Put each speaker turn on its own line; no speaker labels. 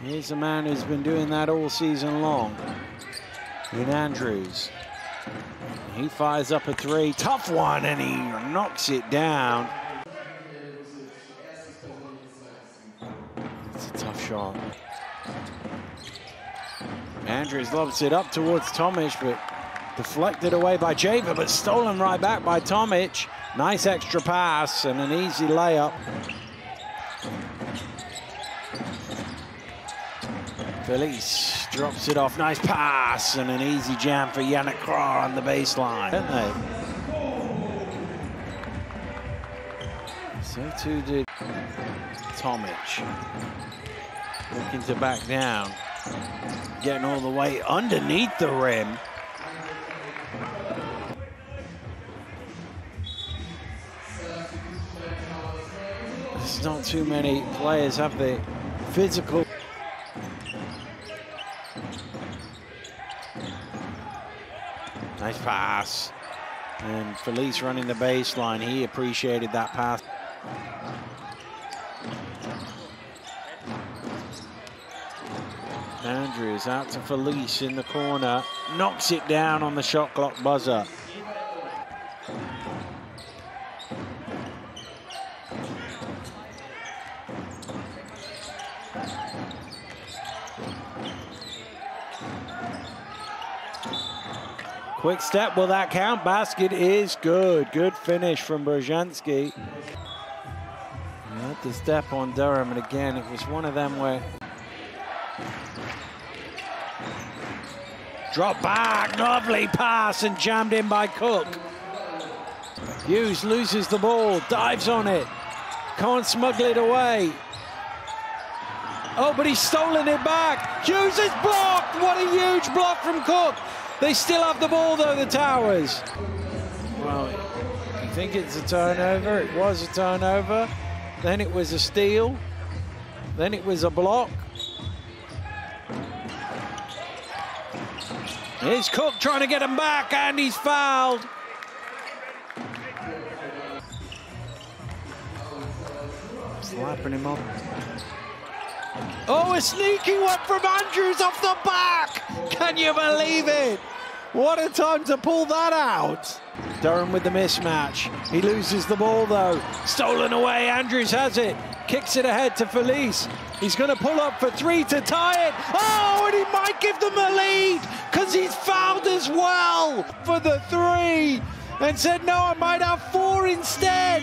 Here's a man who's been doing that all season long in Andrews. He fires up a three, tough one, and he knocks it down. It's a tough shot. Andrews lobs it up towards Tomic, but deflected away by Java, but stolen right back by Tomic. Nice extra pass and an easy layup. Felice drops it off. Nice pass and an easy jam for Yannick Krah on the baseline, don't they? So too did Tomic. Looking to back down. Getting all the way underneath the rim. There's not too many players have the physical. Nice pass. And Felice running the baseline. He appreciated that pass. Andrews out to Felice in the corner. Knocks it down on the shot clock buzzer. Quick step, will that count? Basket is good. Good finish from Brzezinski. He had to step on Durham, and again, it was one of them where... Drop back, lovely pass, and jammed in by Cook. Hughes loses the ball, dives on it. Can't smuggle it away. Oh, but he's stolen it back. Hughes is blocked. What a huge block from Cook. They still have the ball, though, the Towers. Well, you think it's a turnover? It was a turnover. Then it was a steal. Then it was a block. Here's Cook trying to get him back, and he's fouled. Slapping him up. Oh, a sneaky one from Andrews off the back! Can you believe it? What a time to pull that out. Durham with the mismatch. He loses the ball, though. Stolen away, Andrews has it. Kicks it ahead to Felice. He's going to pull up for three to tie it. Oh, and he might give them a lead because he's fouled as well for the three. And said, no, I might have four instead.